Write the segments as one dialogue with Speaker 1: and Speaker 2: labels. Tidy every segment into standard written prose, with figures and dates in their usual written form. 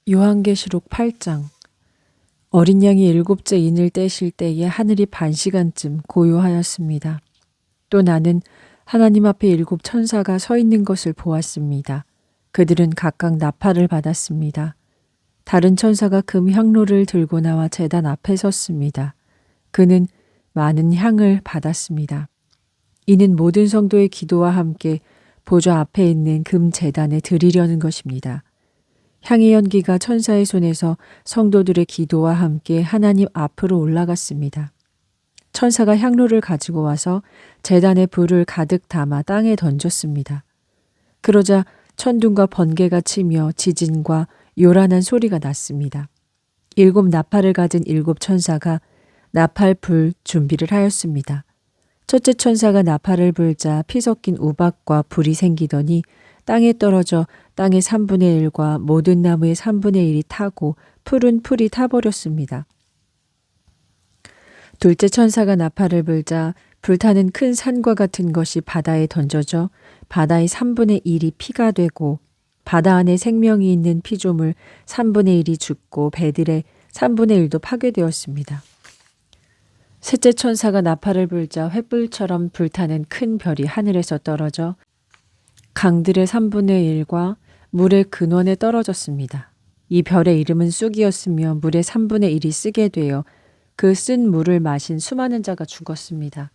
Speaker 1: 요한계시록 8장. 어린 양이 일곱째 인을 떼실 때에 하늘이 반시간쯤 고요하였습니다. 또 나는 하나님 앞에 일곱 천사가 서 있는 것을 보았습니다. 그들은 각각 나팔을 받았습니다. 다른 천사가 금 향로를 들고 나와 제단 앞에 섰습니다. 그는 많은 향을 받았습니다. 이는 모든 성도의 기도와 함께 보좌 앞에 있는 금 제단에 드리려는 것입니다. 향의 연기가 천사의 손에서 성도들의 기도와 함께 하나님 앞으로 올라갔습니다. 천사가 향로를 가지고 와서 제단에 불을 가득 담아 땅에 던졌습니다. 그러자 천둥과 번개가 치며 지진과 요란한 소리가 났습니다. 일곱 나팔을 가진 일곱 천사가 나팔 불 준비를 하였습니다. 첫째 천사가 나팔을 불자 피 섞인 우박과 불이 생기더니 땅에 떨어져 땅의 3분의 1과 모든 나무의 3분의 1이 타고 푸른 풀이 타버렸습니다. 둘째 천사가 나팔을 불자 불타는 큰 산과 같은 것이 바다에 던져져 바다의 3분의 1이 피가 되고 바다 안에 생명이 있는 피조물 3분의 1이 죽고 배들의 3분의 1도 파괴되었습니다. 셋째 천사가 나팔을 불자 횃불처럼 불타는 큰 별이 하늘에서 떨어져 강들의 3분의 1과 물의 근원에 떨어졌습니다. 이 별의 이름은 쑥이었으며 물의 3분의 1이 쓰게 되어 그 쓴 물을 마신 수많은 자가 죽었습니다.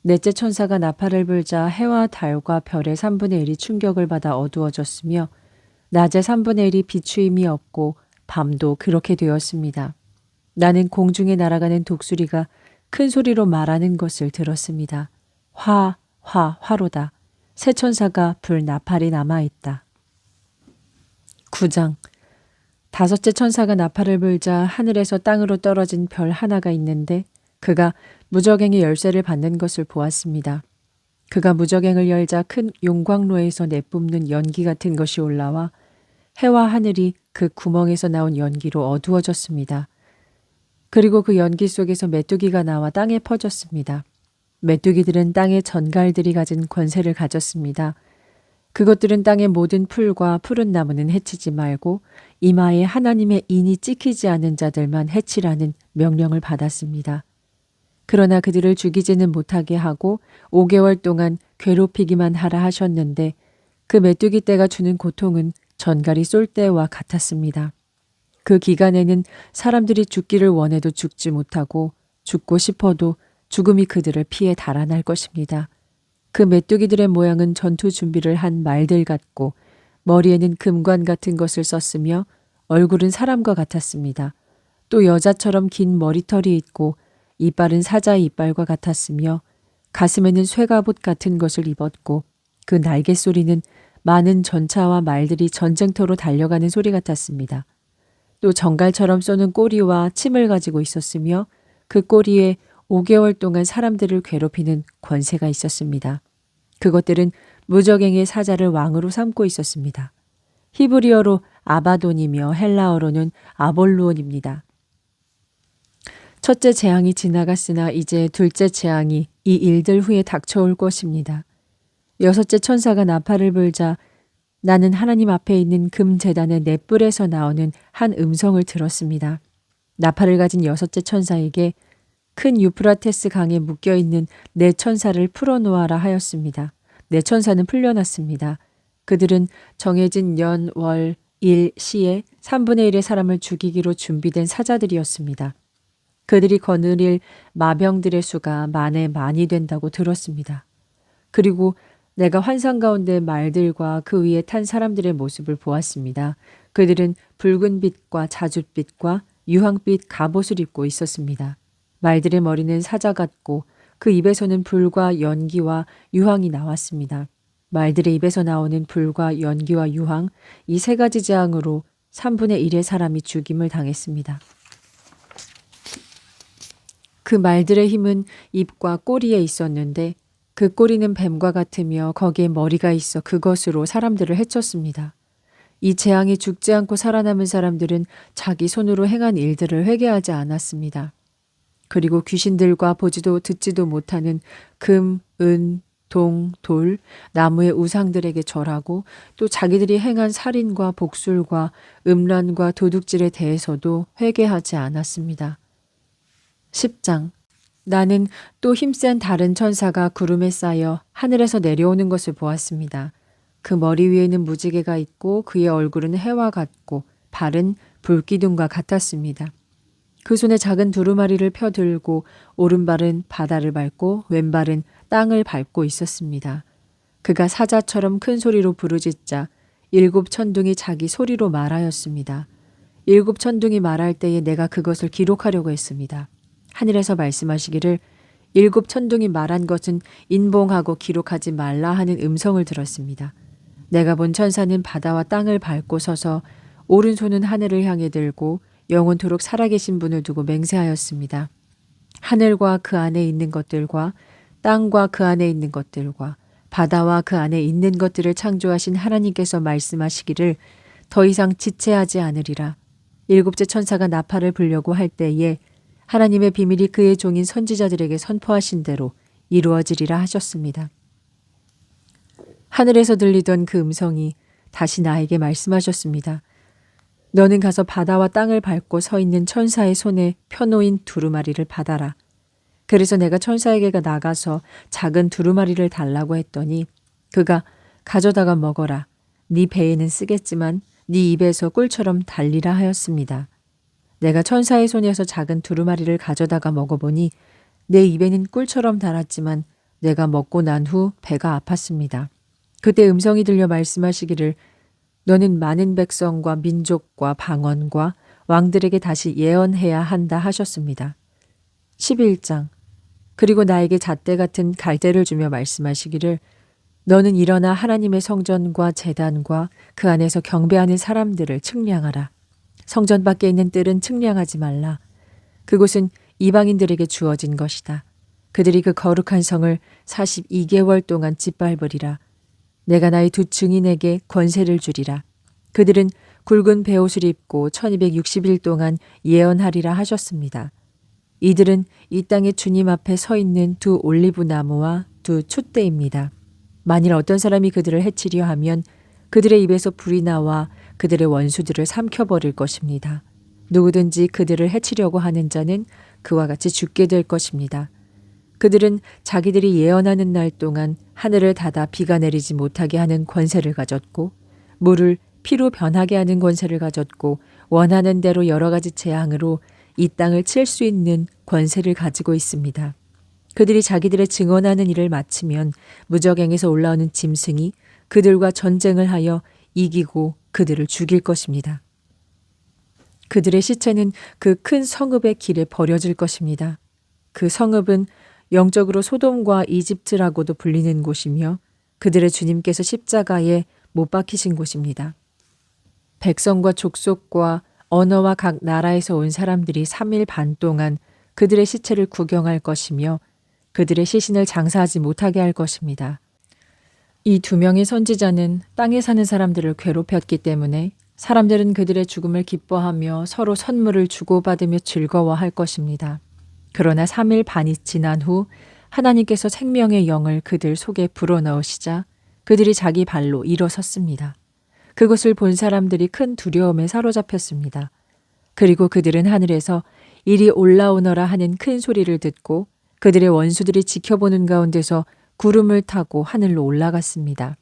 Speaker 1: 넷째 천사가 나팔을 불자 해와 달과 별의 3분의 1이 충격을 받아 어두워졌으며 낮의 3분의 1이 비추임이 없고 밤도 그렇게 되었습니다. 나는 공중에 날아가는 독수리가 큰 소리로 말하는 것을 들었습니다. 화로다. 새 천사가 불 나팔이 남아있다. 9장. 다섯째 천사가 나팔을 불자 하늘에서 땅으로 떨어진 별 하나가 있는데 그가 무저갱의 열쇠를 받는 것을 보았습니다. 그가 무저갱을 열자 큰 용광로에서 내뿜는 연기 같은 것이 올라와 해와 하늘이 그 구멍에서 나온 연기로 어두워졌습니다. 그리고 그 연기 속에서 메뚜기가 나와 땅에 퍼졌습니다. 메뚜기들은 땅의 전갈들이 가진 권세를 가졌습니다. 그것들은 땅의 모든 풀과 푸른 나무는 해치지 말고 이마에 하나님의 인이 찍히지 않은 자들만 해치라는 명령을 받았습니다. 그러나 그들을 죽이지는 못하게 하고 5개월 동안 괴롭히기만 하라 하셨는데 그 메뚜기 떼가 주는 고통은 전갈이 쏠 때와 같았습니다. 그 기간에는 사람들이 죽기를 원해도 죽지 못하고 죽고 싶어도 죽음이 그들을 피해 달아날 것입니다. 그 메뚜기들의 모양은 전투 준비를 한 말들 같고 머리에는 금관 같은 것을 썼으며 얼굴은 사람과 같았습니다. 또 여자처럼 긴 머리털이 있고 이빨은 사자의 이빨과 같았으며 가슴에는 쇠갑옷 같은 것을 입었고 그 날개 소리는 많은 전차와 말들이 전쟁터로 달려가는 소리 같았습니다. 또 정갈처럼 쏘는 꼬리와 침을 가지고 있었으며 그 꼬리에 5개월 동안 사람들을 괴롭히는 권세가 있었습니다. 그것들은 무저갱의 사자를 왕으로 삼고 있었습니다. 히브리어로 아바돈이며 헬라어로는 아볼루온입니다. 첫째 재앙이 지나갔으나 이제 둘째 재앙이 이 일들 후에 닥쳐올 것입니다. 여섯째 천사가 나팔을 불자 나는 하나님 앞에 있는 금 제단의 넷불에서 나오는 한 음성을 들었습니다. 나팔을 가진 여섯째 천사에게 큰 유프라테스 강에 묶여있는 네 천사를 풀어놓아라 하였습니다. 네 천사는 풀려났습니다. 그들은 정해진 연, 월, 일, 시에 3분의 1의 사람을 죽이기로 준비된 사자들이었습니다. 그들이 거느릴 마병들의 수가 만에 많이 된다고 들었습니다. 그리고 내가 환상 가운데 말들과 그 위에 탄 사람들의 모습을 보았습니다. 그들은 붉은 빛과 자줏빛과 유황빛 갑옷을 입고 있었습니다. 말들의 머리는 사자 같고 그 입에서는 불과 연기와 유황이 나왔습니다. 말들의 입에서 나오는 불과 연기와 유황, 이 세 가지 재앙으로 3분의 1의 사람이 죽임을 당했습니다. 그 말들의 힘은 입과 꼬리에 있었는데 그 꼬리는 뱀과 같으며 거기에 머리가 있어 그것으로 사람들을 해쳤습니다. 이 재앙에 죽지 않고 살아남은 사람들은 자기 손으로 행한 일들을 회개하지 않았습니다. 그리고 귀신들과 보지도 듣지도 못하는 금, 은, 동, 돌, 나무의 우상들에게 절하고 또 자기들이 행한 살인과 복술과 음란과 도둑질에 대해서도 회개하지 않았습니다. 10장. 나는 또 힘센 다른 천사가 구름에 쌓여 하늘에서 내려오는 것을 보았습니다. 그 머리 위에는 무지개가 있고 그의 얼굴은 해와 같고 발은 불기둥과 같았습니다. 그 손에 작은 두루마리를 펴들고 오른발은 바다를 밟고 왼발은 땅을 밟고 있었습니다. 그가 사자처럼 큰 소리로 부르짖자 일곱 천둥이 자기 소리로 말하였습니다. 일곱 천둥이 말할 때에 내가 그것을 기록하려고 했습니다. 하늘에서 말씀하시기를 일곱 천둥이 말한 것은 인봉하고 기록하지 말라 하는 음성을 들었습니다. 내가 본 천사는 바다와 땅을 밟고 서서 오른손은 하늘을 향해 들고 영원토록 살아계신 분을 두고 맹세하였습니다. 하늘과 그 안에 있는 것들과 땅과 그 안에 있는 것들과 바다와 그 안에 있는 것들을 창조하신 하나님께서 말씀하시기를 더 이상 지체하지 않으리라. 일곱째 천사가 나팔을 불려고 할 때에 하나님의 비밀이 그의 종인 선지자들에게 선포하신 대로 이루어지리라 하셨습니다. 하늘에서 들리던 그 음성이 다시 나에게 말씀하셨습니다. 너는 가서 바다와 땅을 밟고 서 있는 천사의 손에 펴놓인 두루마리를 받아라. 그래서 내가 천사에게 나가서 작은 두루마리를 달라고 했더니 그가 가져다가 먹어라. 네 배에는 쓰겠지만 네 입에서 꿀처럼 달리라 하였습니다. 내가 천사의 손에서 작은 두루마리를 가져다가 먹어보니 내 입에는 꿀처럼 달았지만 내가 먹고 난 후 배가 아팠습니다. 그때 음성이 들려 말씀하시기를 너는 많은 백성과 민족과 방언과 왕들에게 다시 예언해야 한다 하셨습니다. 11장. 그리고 나에게 잣대 같은 갈대를 주며 말씀하시기를 너는 일어나 하나님의 성전과 제단과 그 안에서 경배하는 사람들을 측량하라. 성전 밖에 있는 뜰은 측량하지 말라. 그곳은 이방인들에게 주어진 것이다. 그들이 그 거룩한 성을 42개월 동안 짓밟으리라. 내가 나의 두 증인에게 권세를 주리라. 그들은 굵은 베옷을 입고 1260일 동안 예언하리라 하셨습니다. 이들은 이 땅의 주님 앞에 서 있는 두 올리브 나무와 두 촛대입니다. 만일 어떤 사람이 그들을 해치려 하면 그들의 입에서 불이 나와 그들의 원수들을 삼켜버릴 것입니다. 누구든지 그들을 해치려고 하는 자는 그와 같이 죽게 될 것입니다. 그들은 자기들이 예언하는 날 동안 하늘을 닫아 비가 내리지 못하게 하는 권세를 가졌고 물을 피로 변하게 하는 권세를 가졌고 원하는 대로 여러 가지 재앙으로 이 땅을 칠 수 있는 권세를 가지고 있습니다. 그들이 자기들의 증언하는 일을 마치면 무저갱에서 올라오는 짐승이 그들과 전쟁을 하여 이기고 그들을 죽일 것입니다. 그들의 시체는 그 큰 성읍의 길에 버려질 것입니다. 그 성읍은 영적으로 소돔과 이집트라고도 불리는 곳이며 그들의 주님께서 십자가에 못 박히신 곳입니다. 백성과 족속과 언어와 각 나라에서 온 사람들이 3일 반 동안 그들의 시체를 구경할 것이며 그들의 시신을 장사하지 못하게 할 것입니다. 이 두 명의 선지자는 땅에 사는 사람들을 괴롭혔기 때문에 사람들은 그들의 죽음을 기뻐하며 서로 선물을 주고받으며 즐거워할 것입니다. 그러나 3일 반이 지난 후 하나님께서 생명의 영을 그들 속에 불어넣으시자 그들이 자기 발로 일어섰습니다. 그것을 본 사람들이 큰 두려움에 사로잡혔습니다. 그리고 그들은 하늘에서 이리 올라오너라 하는 큰 소리를 듣고 그들의 원수들이 지켜보는 가운데서 구름을 타고 하늘로 올라갔습니다.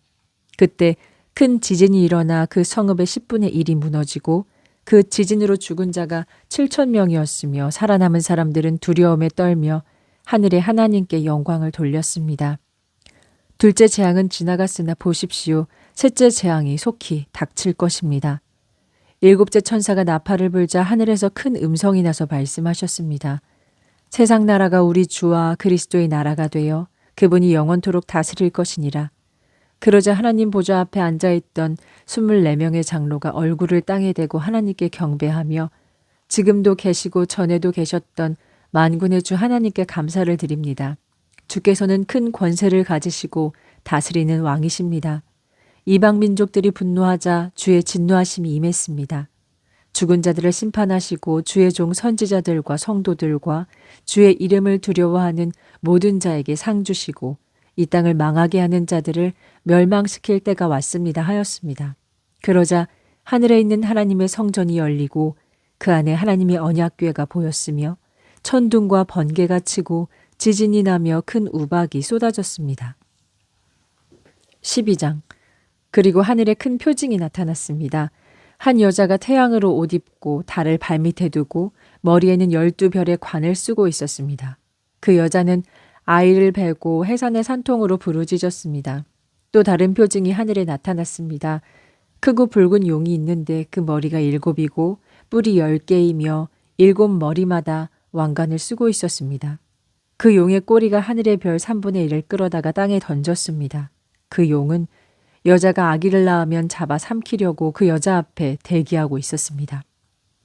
Speaker 1: 그때 큰 지진이 일어나 그 성읍의 10분의 1이 무너지고 그 지진으로 죽은 자가 7,000명이었으며 살아남은 사람들은 두려움에 떨며 하늘의 하나님께 영광을 돌렸습니다. 둘째 재앙은 지나갔으나 보십시오. 셋째 재앙이 속히 닥칠 것입니다. 일곱째 천사가 나팔을 불자 하늘에서 큰 음성이 나서 말씀하셨습니다. 세상 나라가 우리 주와 그리스도의 나라가 되어 그분이 영원토록 다스릴 것이니라. 그러자 하나님 보좌 앞에 앉아있던 24명의 장로가 얼굴을 땅에 대고 하나님께 경배하며 지금도 계시고 전에도 계셨던 만군의 주 하나님께 감사를 드립니다. 주께서는 큰 권세를 가지시고 다스리는 왕이십니다. 이방 민족들이 분노하자 주의 진노하심이 임했습니다. 죽은 자들을 심판하시고 주의 종 선지자들과 성도들과 주의 이름을 두려워하는 모든 자에게 상 주시고 이 땅을 망하게 하는 자들을 멸망시킬 때가 왔습니다 하였습니다. 그러자 하늘에 있는 하나님의 성전이 열리고 그 안에 하나님의 언약궤가 보였으며 천둥과 번개가 치고 지진이 나며 큰 우박이 쏟아졌습니다. 12장. 그리고 하늘에 큰 표징이 나타났습니다. 한 여자가 태양으로 옷 입고 달을 발밑에 두고 머리에는 12별의 관을 쓰고 있었습니다. 그 여자는 아이를 베고 해산의 산통으로 부르짖었습니다. 또 다른 표징이 하늘에 나타났습니다. 크고 붉은 용이 있는데 그 머리가 7이고 뿔이 10개이며 7머리마다 왕관을 쓰고 있었습니다. 그 용의 꼬리가 하늘의 별 3분의 1을 끌어다가 땅에 던졌습니다. 그 용은 여자가 아기를 낳으면 잡아 삼키려고 그 여자 앞에 대기하고 있었습니다.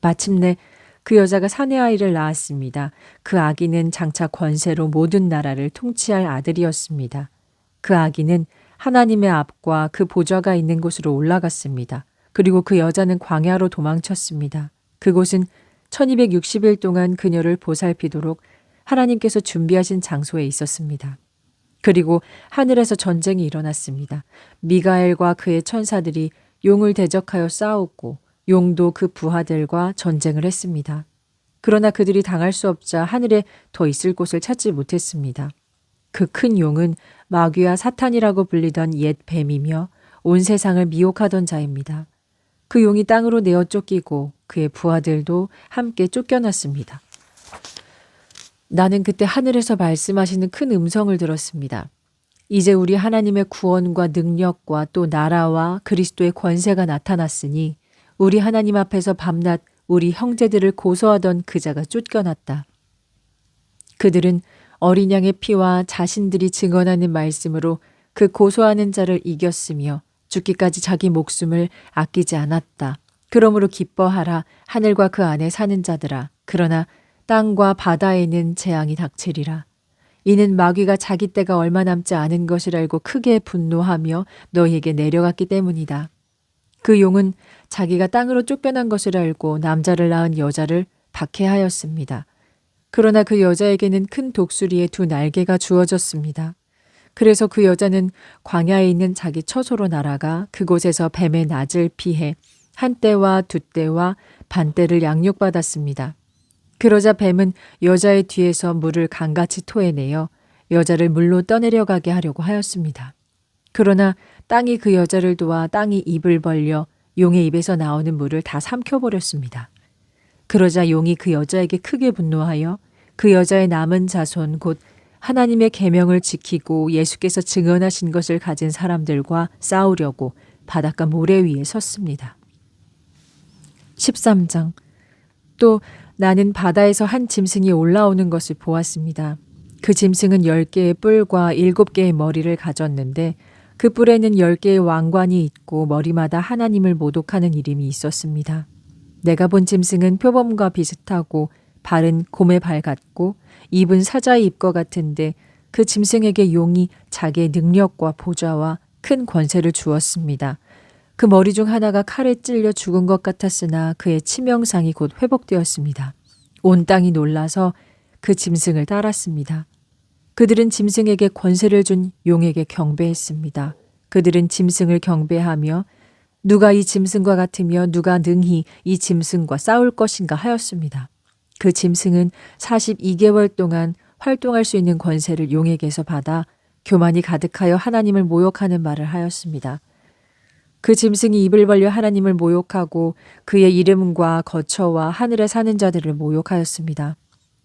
Speaker 1: 마침내 그 여자가 사내 아이를 낳았습니다. 그 아기는 장차 권세로 모든 나라를 통치할 아들이었습니다. 그 아기는 하나님의 앞과 그 보좌가 있는 곳으로 올라갔습니다. 그리고 그 여자는 광야로 도망쳤습니다. 그곳은 1260일 동안 그녀를 보살피도록 하나님께서 준비하신 장소에 있었습니다. 그리고 하늘에서 전쟁이 일어났습니다. 미가엘과 그의 천사들이 용을 대적하여 싸웠고 용도 그 부하들과 전쟁을 했습니다. 그러나 그들이 당할 수 없자 하늘에 더 있을 곳을 찾지 못했습니다. 그 큰 용은 마귀와 사탄이라고 불리던 옛 뱀이며 온 세상을 미혹하던 자입니다. 그 용이 땅으로 내어 쫓기고 그의 부하들도 함께 쫓겨났습니다. 나는 그때 하늘에서 말씀하시는 큰 음성을 들었습니다. 이제 우리 하나님의 구원과 능력과 또 나라와 그리스도의 권세가 나타났으니 우리 하나님 앞에서 밤낮 우리 형제들을 고소하던 그 자가 쫓겨났다. 그들은 어린 양의 피와 자신들이 증언하는 말씀으로 그 고소하는 자를 이겼으며 죽기까지 자기 목숨을 아끼지 않았다. 그러므로 기뻐하라 하늘과 그 안에 사는 자들아. 그러나 땅과 바다에는 재앙이 닥치리라. 이는 마귀가 자기 때가 얼마 남지 않은 것을 알고 크게 분노하며 너희에게 내려갔기 때문이다. 그 용은 자기가 땅으로 쫓겨난 것을 알고 남자를 낳은 여자를 박해하였습니다. 그러나 그 여자에게는 큰 독수리의 2 날개가 주어졌습니다. 그래서 그 여자는 광야에 있는 자기 처소로 날아가 그곳에서 뱀의 낯을 피해 한 떼와 2떼와 반 떼를 양육받았습니다. 그러자 뱀은 여자의 뒤에서 물을 강같이 토해내어 여자를 물로 떠내려가게 하려고 하였습니다. 그러나 땅이 그 여자를 도와 땅이 입을 벌려 용의 입에서 나오는 물을 다 삼켜버렸습니다. 그러자 용이 그 여자에게 크게 분노하여 그 여자의 남은 자손 곧 하나님의 계명을 지키고 예수께서 증언하신 것을 가진 사람들과 싸우려고 바닷가 모래 위에 섰습니다. 13장. 또 나는 바다에서 한 짐승이 올라오는 것을 보았습니다. 그 짐승은 10개의 뿔과 7개의 머리를 가졌는데 그 뿔에는 10개의 왕관이 있고 머리마다 하나님을 모독하는 이름이 있었습니다. 내가 본 짐승은 표범과 비슷하고 발은 곰의 발 같고 입은 사자의 입과 같은데 그 짐승에게 용이 자기의 능력과 보좌와 큰 권세를 주었습니다. 그 머리 중 하나가 칼에 찔려 죽은 것 같았으나 그의 치명상이 곧 회복되었습니다. 온 땅이 놀라서 그 짐승을 따랐습니다. 그들은 짐승에게 권세를 준 용에게 경배했습니다. 그들은 짐승을 경배하며 누가 이 짐승과 같으며 누가 능히 이 짐승과 싸울 것인가 하였습니다. 그 짐승은 42개월 동안 활동할 수 있는 권세를 용에게서 받아 교만이 가득하여 하나님을 모욕하는 말을 하였습니다. 그 짐승이 입을 벌려 하나님을 모욕하고 그의 이름과 거처와 하늘에 사는 자들을 모욕하였습니다.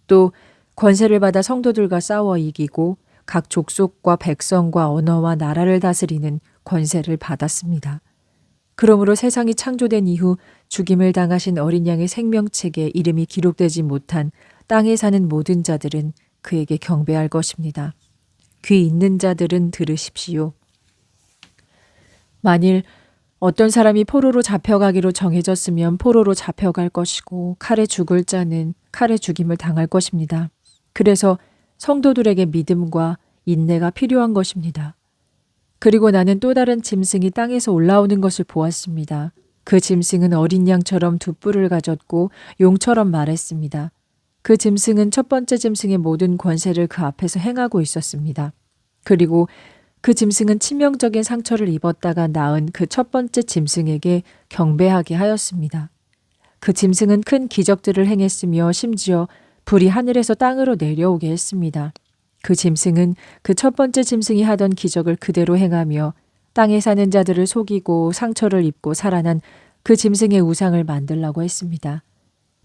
Speaker 1: 또 권세를 받아 성도들과 싸워 이기고 각 족속과 백성과 언어와 나라를 다스리는 권세를 받았습니다. 그러므로 세상이 창조된 이후 죽임을 당하신 어린 양의 생명책에 이름이 기록되지 못한 땅에 사는 모든 자들은 그에게 경배할 것입니다. 귀 있는 자들은 들으십시오. 만일 어떤 사람이 포로로 잡혀가기로 정해졌으면 포로로 잡혀갈 것이고 칼에 죽을 자는 칼에 죽임을 당할 것입니다. 그래서 성도들에게 믿음과 인내가 필요한 것입니다. 그리고 나는 또 다른 짐승이 땅에서 올라오는 것을 보았습니다. 그 짐승은 어린 양처럼 2뿔을 가졌고 용처럼 말했습니다. 그 짐승은 첫 번째 짐승의 모든 권세를 그 앞에서 행하고 있었습니다. 그리고 그 짐승은 치명적인 상처를 입었다가 나은 그 첫 번째 짐승에게 경배하게 하였습니다. 그 짐승은 큰 기적들을 행했으며 심지어 불이 하늘에서 땅으로 내려오게 했습니다. 그 짐승은 그 첫 번째 짐승이 하던 기적을 그대로 행하며 땅에 사는 자들을 속이고 상처를 입고 살아난 그 짐승의 우상을 만들라고 했습니다.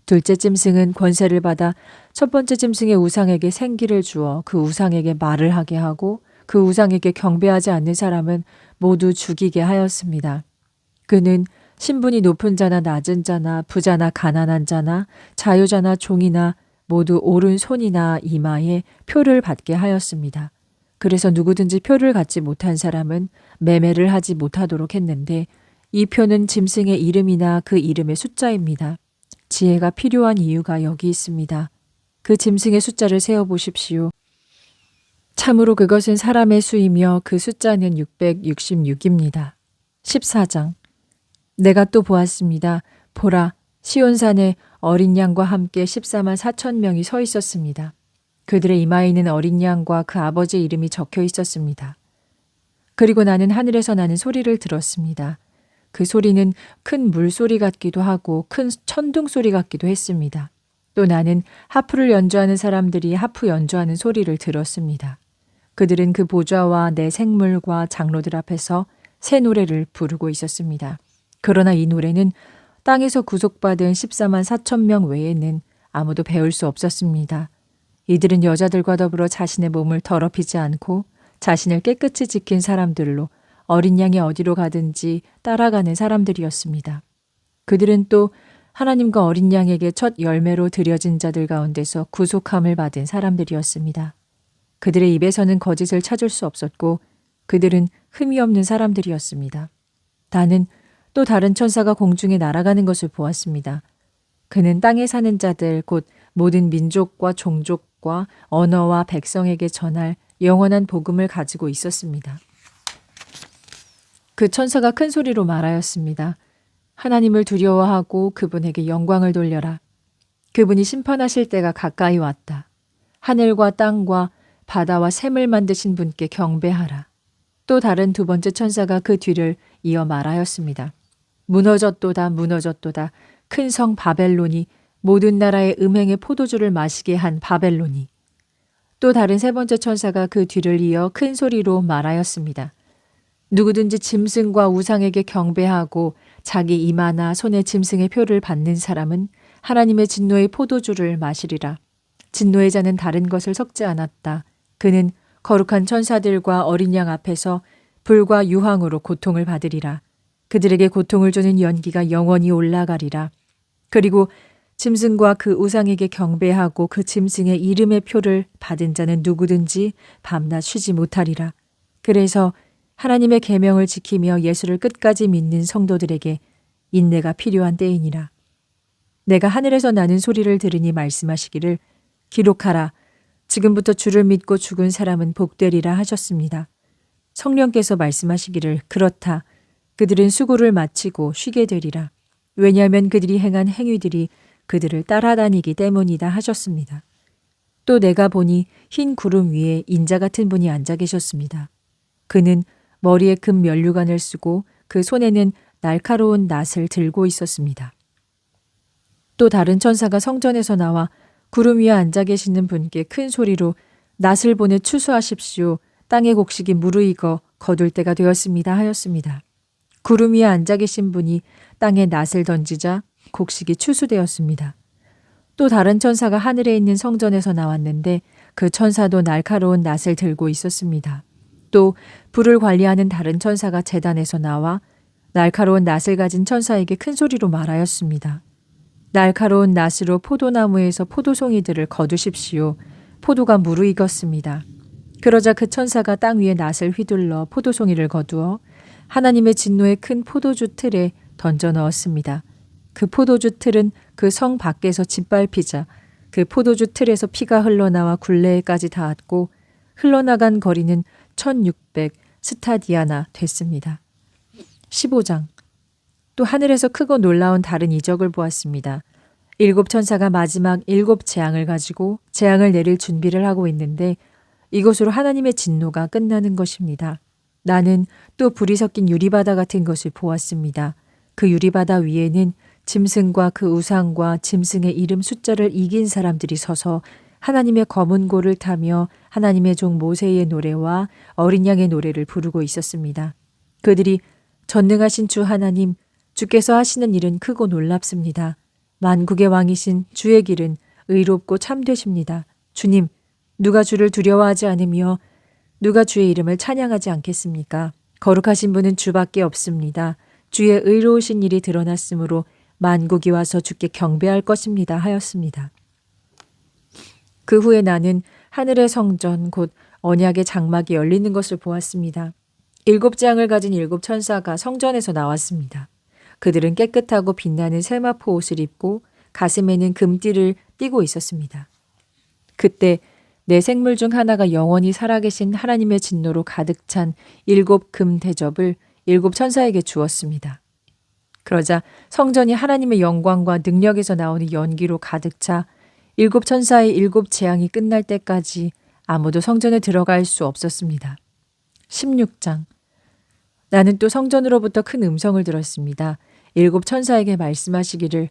Speaker 1: 둘째 짐승은 권세를 받아 첫 번째 짐승의 우상에게 생기를 주어 그 우상에게 말을 하게 하고 그 우상에게 경배하지 않는 사람은 모두 죽이게 하였습니다. 그는 신분이 높은 자나 낮은 자나 부자나 가난한 자나 자유자나 종이나 모두 오른손이나 이마에 표를 받게 하였습니다. 그래서 누구든지 표를 갖지 못한 사람은 매매를 하지 못하도록 했는데 이 표는 짐승의 이름이나 그 이름의 숫자입니다. 지혜가 필요한 이유가 여기 있습니다. 그 짐승의 숫자를 세어보십시오. 참으로 그것은 사람의 수이며 그 숫자는 666입니다. 14장. 내가 또 보았습니다. 보라, 시온산에 어린 양과 함께 14만 4천 명이 서 있었습니다. 그들의 이마에 있는 어린 양과 그 아버지의 이름이 적혀 있었습니다. 그리고 나는 하늘에서 나는 소리를 들었습니다. 그 소리는 큰 물소리 같기도 하고 큰 천둥 소리 같기도 했습니다. 또 나는 하프를 연주하는 사람들이 하프 연주하는 소리를 들었습니다. 그들은 그 보좌와 내 생물과 장로들 앞에서 새 노래를 부르고 있었습니다. 그러나 이 노래는 땅에서 구속받은 14만 4천 명 외에는 아무도 배울 수 없었습니다. 이들은 여자들과 더불어 자신의 몸을 더럽히지 않고 자신을 깨끗이 지킨 사람들로 어린 양이 어디로 가든지 따라가는 사람들이었습니다. 그들은 또 하나님과 어린 양에게 첫 열매로 드려진 자들 가운데서 구속함을 받은 사람들이었습니다. 그들의 입에서는 거짓을 찾을 수 없었고 그들은 흠이 없는 사람들이었습니다. 나는 또 다른 천사가 공중에 날아가는 것을 보았습니다. 그는 땅에 사는 자들 곧 모든 민족과 종족과 언어와 백성에게 전할 영원한 복음을 가지고 있었습니다. 그 천사가 큰 소리로 말하였습니다. 하나님을 두려워하고 그분에게 영광을 돌려라. 그분이 심판하실 때가 가까이 왔다. 하늘과 땅과 바다와 샘을 만드신 분께 경배하라. 또 다른 두 번째 천사가 그 뒤를 이어 말하였습니다. 무너졌도다 무너졌도다 큰 성 바벨론이 모든 나라의 음행의 포도주를 마시게 한 바벨론이. 또 다른 세 번째 천사가 그 뒤를 이어 큰 소리로 말하였습니다. 누구든지 짐승과 우상에게 경배하고 자기 이마나 손에 짐승의 표를 받는 사람은 하나님의 진노의 포도주를 마시리라. 진노의 자는 다른 것을 섞지 않았다. 그는 거룩한 천사들과 어린 양 앞에서 불과 유황으로 고통을 받으리라. 그들에게 고통을 주는 연기가 영원히 올라가리라. 그리고 짐승과 그 우상에게 경배하고 그 짐승의 이름의 표를 받은 자는 누구든지 밤낮 쉬지 못하리라. 그래서 하나님의 계명을 지키며 예수를 끝까지 믿는 성도들에게 인내가 필요한 때이니라. 내가 하늘에서 나는 소리를 들으니 말씀하시기를 기록하라. 지금부터 주를 믿고 죽은 사람은 복되리라 하셨습니다. 성령께서 말씀하시기를 그렇다. 그들은 수고를 마치고 쉬게 되리라. 왜냐하면 그들이 행한 행위들이 그들을 따라다니기 때문이다 하셨습니다. 또 내가 보니 흰 구름 위에 인자 같은 분이 앉아 계셨습니다. 그는 머리에 금 면류관을 쓰고 그 손에는 날카로운 낫을 들고 있었습니다. 또 다른 천사가 성전에서 나와 구름 위에 앉아 계시는 분께 큰 소리로 낫을 보내 추수하십시오. 땅의 곡식이 무르익어 거둘 때가 되었습니다 하였습니다. 구름 위에 앉아 계신 분이 땅에 낫을 던지자 곡식이 추수되었습니다. 또 다른 천사가 하늘에 있는 성전에서 나왔는데 그 천사도 날카로운 낫을 들고 있었습니다. 또 불을 관리하는 다른 천사가 제단에서 나와 날카로운 낫을 가진 천사에게 큰 소리로 말하였습니다. 날카로운 낫으로 포도나무에서 포도송이들을 거두십시오. 포도가 무르익었습니다. 그러자 그 천사가 땅 위에 낫을 휘둘러 포도송이를 거두어 하나님의 진노의 큰 포도주 틀에 던져 넣었습니다. 그 포도주 틀은 그 성 밖에서 짓밟히자 그 포도주 틀에서 피가 흘러나와 굴레에까지 닿았고 흘러나간 거리는 1600 스타디아나 됐습니다. 15장. 또 하늘에서 크고 놀라운 다른 이적을 보았습니다. 7 천사가 마지막 7 재앙을 가지고 재앙을 내릴 준비를 하고 있는데 이것으로 하나님의 진노가 끝나는 것입니다. 나는 또 불이 섞인 유리바다 같은 것을 보았습니다. 그 유리바다 위에는 짐승과 그 우상과 짐승의 이름 숫자를 이긴 사람들이 서서 하나님의 검은 고를 타며 하나님의 종 모세의 노래와 어린 양의 노래를 부르고 있었습니다. 그들이 전능하신 주 하나님, 주께서 하시는 일은 크고 놀랍습니다. 만국의 왕이신 주의 길은 의롭고 참되십니다. 주님, 누가 주를 두려워하지 않으며 누가 주의 이름을 찬양하지 않겠습니까? 거룩하신 분은 주밖에 없습니다. 주의 의로우신 일이 드러났으므로 만국이 와서 주께 경배할 것입니다 하였습니다. 그 후에 나는 하늘의 성전 곧 언약의 장막이 열리는 것을 보았습니다. 7장을 가진 7천사가 성전에서 나왔습니다. 그들은 깨끗하고 빛나는 세마포 옷을 입고 가슴에는 금띠를 띠고 있었습니다. 그때 내 생물 중 하나가 영원히 살아계신 하나님의 진노로 가득 찬 7금 대접을 7천사에게 주었습니다. 그러자 성전이 하나님의 영광과 능력에서 나오는 연기로 가득 차 7천사의 7재앙이 끝날 때까지 아무도 성전에 들어갈 수 없었습니다. 16장. 나는 또 성전으로부터 큰 음성을 들었습니다. 7천사에게 말씀하시기를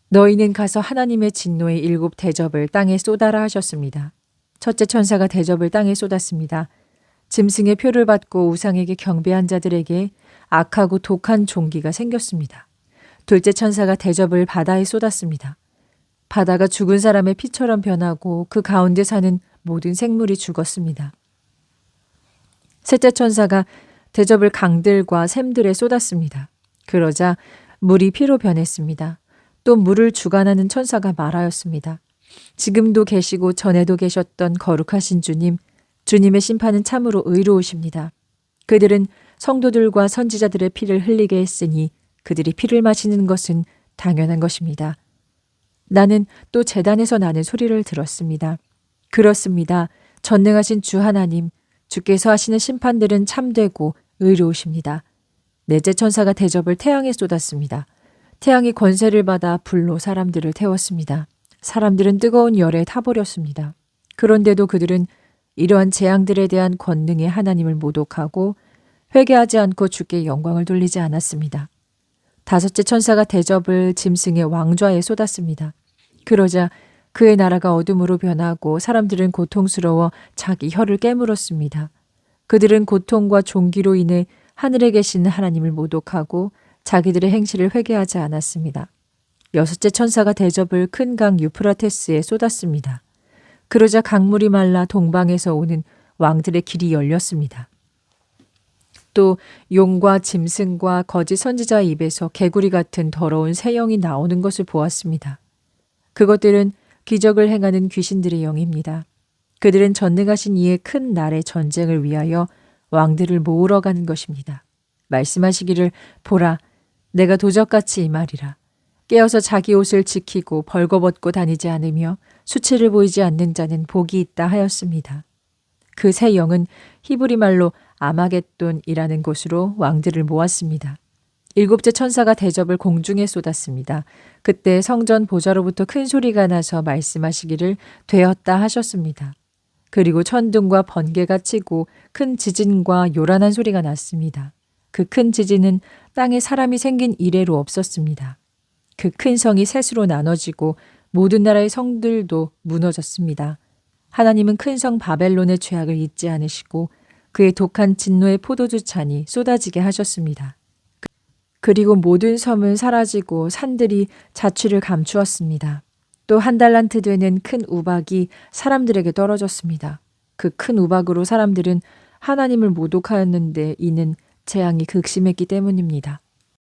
Speaker 1: 너희는 가서 하나님의 진노의 7 대접을 땅에 쏟아라 하셨습니다. 첫째 천사가 대접을 땅에 쏟았습니다. 짐승의 표를 받고 우상에게 경배한 자들에게 악하고 독한 종기가 생겼습니다. 둘째 천사가 대접을 바다에 쏟았습니다. 바다가 죽은 사람의 피처럼 변하고 그 가운데 사는 모든 생물이 죽었습니다. 셋째 천사가 대접을 강들과 샘들에 쏟았습니다. 그러자 물이 피로 변했습니다. 또 물을 주관하는 천사가 말하였습니다. 지금도 계시고 전에도 계셨던 거룩하신 주님, 주님의 심판은 참으로 의로우십니다. 그들은 성도들과 선지자들의 피를 흘리게 했으니 그들이 피를 마시는 것은 당연한 것입니다. 나는 또 제단에서 나는 소리를 들었습니다. 그렇습니다. 전능하신 주 하나님, 주께서 하시는 심판들은 참되고 의로우십니다. 넷째 천사가 대접을 태양에 쏟았습니다. 태양이 권세를 받아 불로 사람들을 태웠습니다. 사람들은 뜨거운 열에 타버렸습니다. 그런데도 그들은 이러한 재앙들에 대한 권능의 하나님을 모독하고 회개하지 않고 주께 영광을 돌리지 않았습니다. 다섯째 천사가 대접을 짐승의 왕좌에 쏟았습니다. 그러자 그의 나라가 어둠으로 변하고 사람들은 고통스러워 자기 혀를 깨물었습니다. 그들은 고통과 종기로 인해 하늘에 계신 하나님을 모독하고 자기들의 행실을 회개하지 않았습니다. 여섯째 천사가 대접을 큰 강 유프라테스에 쏟았습니다. 그러자 강물이 말라 동방에서 오는 왕들의 길이 열렸습니다. 또 용과 짐승과 거짓 선지자의 입에서 개구리 같은 더러운 새 영이 나오는 것을 보았습니다. 그것들은 기적을 행하는 귀신들의 영입니다. 그들은 전능하신 이의 큰 날의 전쟁을 위하여 왕들을 모으러 가는 것입니다. 말씀하시기를 보라, 내가 도적같이 임하리라. 깨어서 자기 옷을 지키고 벌거벗고 다니지 않으며 수치를 보이지 않는 자는 복이 있다 하였습니다. 그 새 영은 히브리 말로 아마겟돈이라는 곳으로 왕들을 모았습니다. 일곱째 천사가 대접을 공중에 쏟았습니다. 그때 성전 보좌로부터 큰 소리가 나서 말씀하시기를 되었다 하셨습니다. 그리고 천둥과 번개가 치고 큰 지진과 요란한 소리가 났습니다. 그 큰 지진은 땅에 사람이 생긴 이래로 없었습니다. 그 큰 성이 셋으로 나눠지고 모든 나라의 성들도 무너졌습니다. 하나님은 큰 성 바벨론의 죄악을 잊지 않으시고 그의 독한 진노의 포도주 잔이 쏟아지게 하셨습니다. 그리고 모든 섬은 사라지고 산들이 자취를 감추었습니다. 또 1달란트 되는 큰 우박이 사람들에게 떨어졌습니다. 그 큰 우박으로 사람들은 하나님을 모독하였는데 이는 재앙이 극심했기 때문입니다.